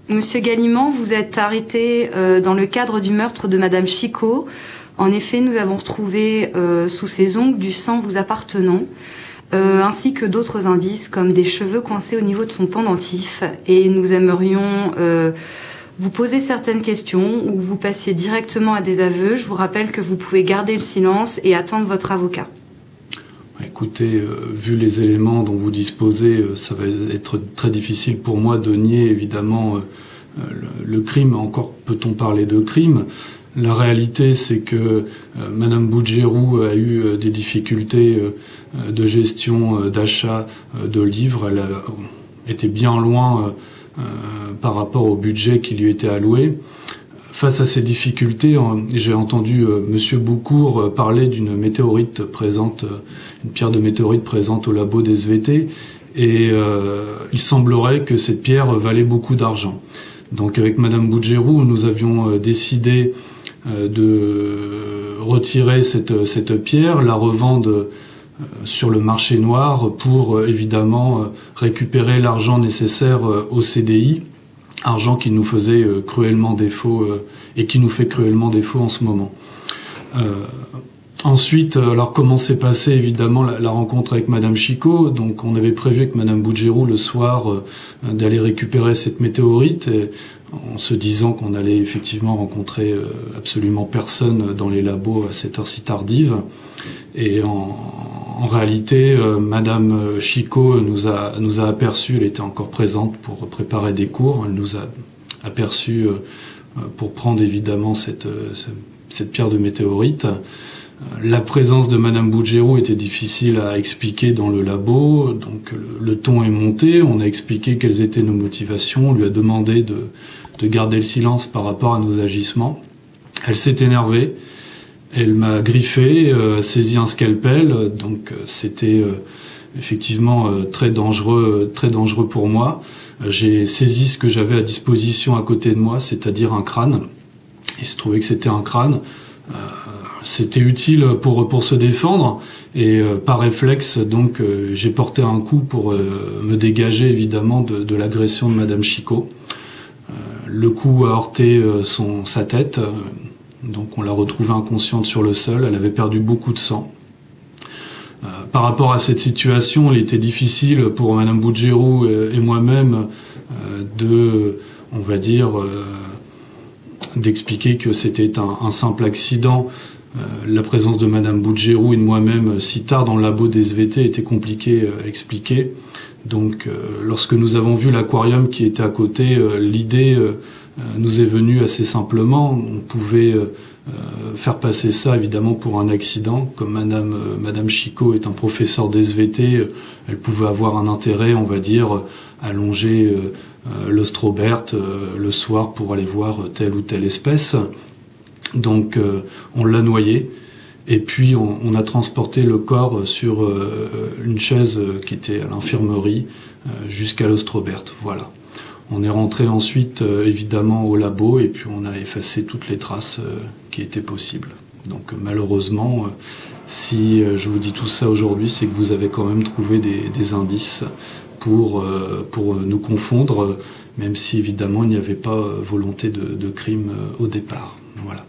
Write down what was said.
Monsieur Galimand, vous êtes arrêté dans le cadre du meurtre de Madame Chicot. En effet, nous avons retrouvé sous ses ongles du sang vous appartenant, ainsi que d'autres indices comme des cheveux coincés au niveau de son pendentif. Et nous aimerions vous poser certaines questions ou vous passiez directement à des aveux. Je vous rappelle que vous pouvez garder le silence et attendre votre avocat. Écoutez, vu les éléments dont vous disposez, ça va être très difficile pour moi de nier évidemment le crime. Encore peut-on parler de crime. La réalité, c'est que Madame Boudjerou a eu des difficultés de gestion, d'achat de livres. Elle était bien loin par rapport au budget qui lui était alloué. Face à ces difficultés, j'ai entendu Monsieur Boucourt parler d'une météorite présente, une pierre de météorite présente au labo des SVT, et il semblerait que cette pierre valait beaucoup d'argent. Donc avec Madame Boudjerou, nous avions décidé de retirer cette pierre, la revendre sur le marché noir pour évidemment récupérer l'argent nécessaire au CDI. Argent qui nous faisait cruellement défaut et qui nous fait cruellement défaut en ce moment. Ensuite, alors comment s'est passée évidemment la rencontre avec Madame Chicot? Donc on avait prévu avec Madame Boudjerou le soir d'aller récupérer cette météorite, en se disant qu'on allait effectivement rencontrer absolument personne dans les labos à cette heure si tardive. Et en réalité, Madame Chicot nous a aperçus, elle était encore présente pour préparer des cours, elle nous a aperçus pour prendre évidemment cette pierre de météorite. La présence de Madame Boudjerou était difficile à expliquer dans le labo, donc le ton est monté, on a expliqué quelles étaient nos motivations, on lui a demandé de garder le silence par rapport à nos agissements. Elle s'est énervée. Elle m'a griffé, saisi un scalpel, donc c'était effectivement très dangereux pour moi. J'ai saisi ce que j'avais à disposition à côté de moi, c'est-à-dire un crâne. Il se trouvait que c'était un crâne. C'était utile pour se défendre et par réflexe, donc j'ai porté un coup pour me dégager évidemment de l'agression de Madame Chicot. Le coup a heurté sa tête. Donc on l'a retrouvée inconsciente sur le sol, elle avait perdu beaucoup de sang. Par rapport à cette situation, il était difficile pour Madame Boudjerou et moi-même d'expliquer que c'était un simple accident. La présence de Madame Boudjerou et de moi-même si tard dans le labo des SVT était compliquée à expliquer. Donc lorsque nous avons vu l'aquarium qui était à côté, l'idée nous est venue assez simplement. On pouvait faire passer ça évidemment pour un accident. Comme Madame Chicot est un professeur d'SVT, elle pouvait avoir un intérêt, on va dire, à longer l'Ostrobert le soir pour aller voir telle ou telle espèce. Donc on l'a noyé. Et puis on a transporté le corps sur une chaise qui était à l'infirmerie jusqu'à l'Ostrobert. Voilà. On est rentré ensuite évidemment au labo et puis on a effacé toutes les traces qui étaient possibles. Donc malheureusement, si je vous dis tout ça aujourd'hui, c'est que vous avez quand même trouvé des indices pour nous confondre, même si évidemment il n'y avait pas volonté de crime au départ. Voilà.